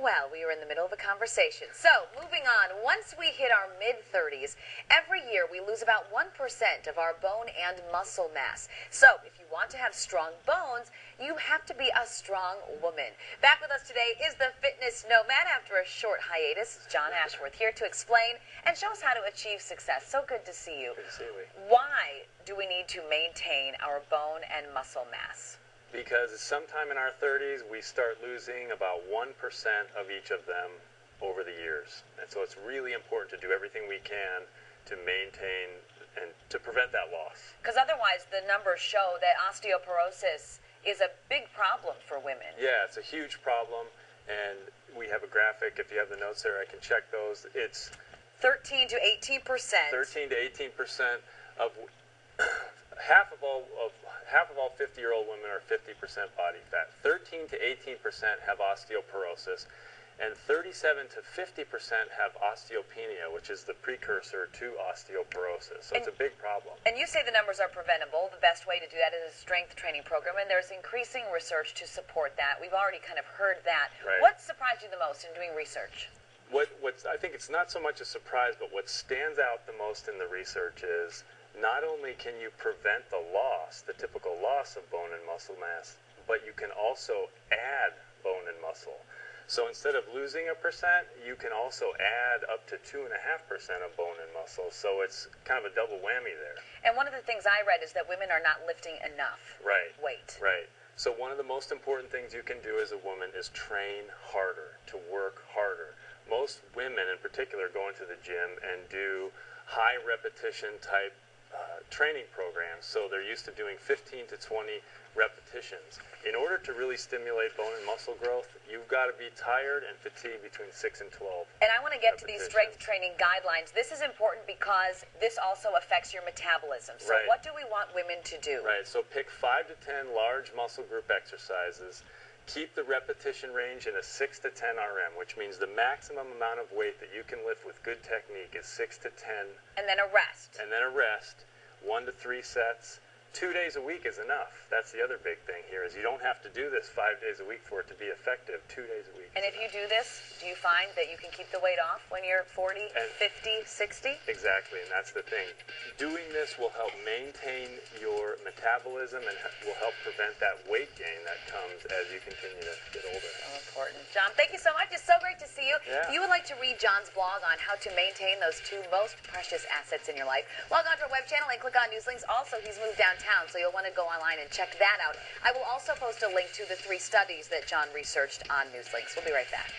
well, we were in the middle of a conversation. So, moving on, once we hit our mid-30s, every year we lose about 1% of our bone and muscle mass. So, if you want to have strong bones, you have to be a strong woman. Back with us today is the fitness nomad after a short hiatus. It's John Ashworth here to explain and show us how to achieve success. So good to see you. Good to see you, Lee. Why do we need to maintain our bone and muscle mass? Because sometime in our 30s, we start losing about 1% of each of them over the years. And so it's really important to do everything we can to maintain and to prevent that loss. Because otherwise, the numbers show that osteoporosis is a big problem for women. Yeah, it's a huge problem. And we have a graphic. If you have the notes there, I can check those. It's 13 to 18%. 13 to 18% of half of all 50-year-old women are 50% body fat. 13 to 18% have osteoporosis, and 37 to 50% have osteopenia, which is the precursor to osteoporosis. So it's a big problem. And you say the numbers are preventable. The best way to do that is a strength training program, and there's increasing research to support that. We've already kind of heard that. Right. What surprised you the most in doing research? I think it's not so much a surprise, but what stands out the most in the research is not only can you prevent the loss, the typical loss of bone and muscle mass, but you can also add bone and muscle. So instead of losing 1%, you can also add up to 2.5% of bone and muscle. So it's kind of a double whammy there. And one of the things I read is that women are not lifting enough weight. Right. So one of the most important things you can do as a woman is train harder, to work harder. Most women in particular go into the gym and do high repetition type training programs. So they're used to doing 15 to 20 repetitions. In order to really stimulate bone and muscle growth, you've got to be tired and fatigued between 6 and 12. And I want to get to these strength training guidelines. This is important because this also affects your metabolism. So what do we want women to do? Right. So pick 5 to 10 large muscle group exercises. Keep the repetition range in a 6 to 10 RM, which means the maximum amount of weight that you can lift with good technique is 6 to 10. And then a rest. 1 to 3 sets. 2 days a week is enough. That's the other big thing here, is you don't have to do this 5 days a week for it to be effective. 2 days a week. And if you do this, do you find that you can keep the weight off when you're 40, 50, 60? Exactly, and that's the thing. Doing this will help maintain your metabolism and will help prevent that weight gain that comes as you continue to get older. So important. John, thank you so much. It's so great to see you. Yeah. If you would like to read John's blog on how to maintain those two most precious assets in your life, log on to our web channel and click on news links. Also, he's moved downtown, so you'll want to go online and check that out. I will also post a link to the 3 studies that John researched on Newslinks. We'll be right back.